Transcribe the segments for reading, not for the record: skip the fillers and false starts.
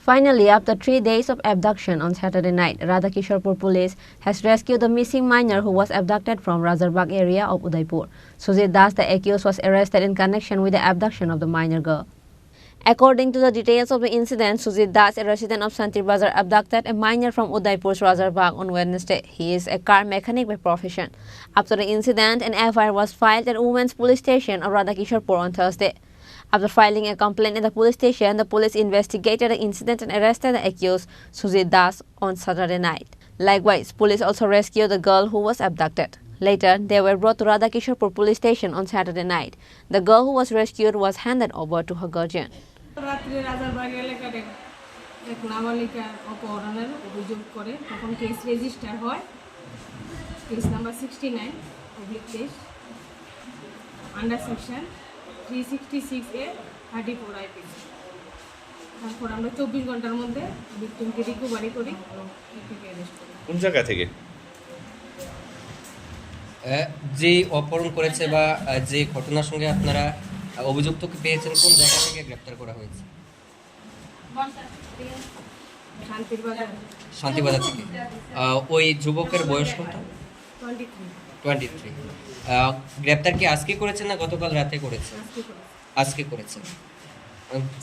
Finally, after 3 days of abduction on Saturday night, Radhakisharpur police has rescued the missing minor who was abducted from Rajarbagh area of Udaipur. Sujit Das, the accused, was arrested in connection with the abduction of the minor girl. According to the details of the incident, Sujit Das, a resident of Santir Bazar, abducted a minor from Udaipur's Rajarbagh on Wednesday. He is a car mechanic by profession. After the incident, an FIR was filed at Women's Police Station of Radhakisharpur on Thursday. After filing a complaint at the police station, the police investigated the incident and arrested the accused, Sujit Das, on Saturday night. Likewise, police also rescued the girl who was abducted. Later, they were brought to Radhakisharpur police station on Saturday night. The girl who was rescued was handed over to her guardian. রাত্রে রাজারবাগ এলাকার এক নাবালিকা অপহরণের অভিযোগ করে তখন case register হয় case number 69/23 under section 366 এ 34 IPC. তারপর আমরা 24 ঘন্টার মধ্যে ভিকটিমকে রিকভারি করি এবং একে অ্যারেস্ট করি। কোন জায়গা থেকে যে অপহরণ করেছে বা যে ঘটনার সঙ্গে আপনারা অভিযুক্তকে পেয়েছেন কোন জায়গা থেকে গ্রেফতার করা হয়েছে? শান্তিবাজার থেকে। ওই যুবকের বয়স কত? 23। গ্রেফতার কি আজকে করেছেন না গতকাল রাতে করেছে? আজকে করেছে।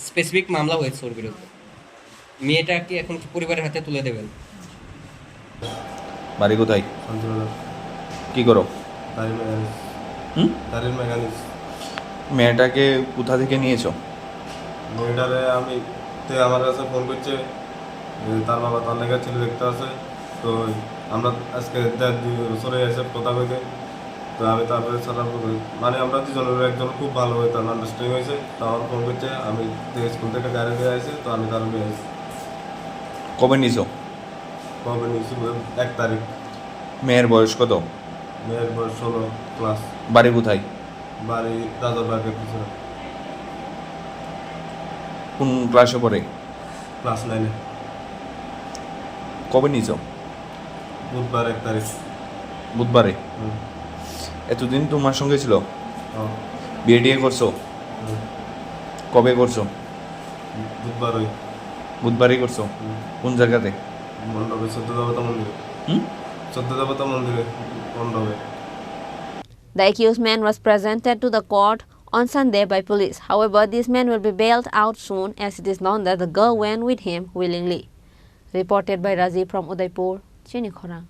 স্পেসিফিক মামলা হয়েছে ওর বিরুদ্ধে। মেয়েটা কি এখন পরিবারের হাতে তুলে দেবেন? বাড়ি কোথায়? কি করো? মেয়েটাকে কোথা থেকে নিয়েছো? মেয়েটারে আমি আমার কাছে ফোন করছে তার বাবা তার লেখা ছেলে দেখতে আছে, তো আমরা আজকে 2 বছরে এসে কথা কইতে, তো আমি তারপরে মানে আমরা দুজনের একজন খুব ভালো হয়ে তার আন্ডারস্ট্যান্ডিং হয়েছে, তো আমার ফোন করছে আমি স্কুল থেকে গাড়ি দিয়ে আসি, তো আমি তার নিয়ে আসি। কবে নিছো? 1 তারিখ। মেয়ের বয়স কত? মেয়ের বয়স 16 ক্লাস। বাড়ি কোথায়? বাড়ি রাজারবাগের পিছনে। কোন ক্লাসে পড়ে? ক্লাস 9-এ। কবে নিছো? বুধবার 1 তারিখ। বুধবারে? এতদিন তোমার সঙ্গে ছিল? বিয়ে করছো? কবে করছো? বুধবারই করছো? কোন জায়গাতে? মণ্ডপে, সত্যদেবতা মন্দিরে। সত্যদেবতা মন্দিরে মণ্ডপে। The accused man was presented to the court on Sunday by police. However, this man will be bailed out soon as it is known that the girl went with him willingly. Reported by Razi from Udaipur, Chini, Khorang.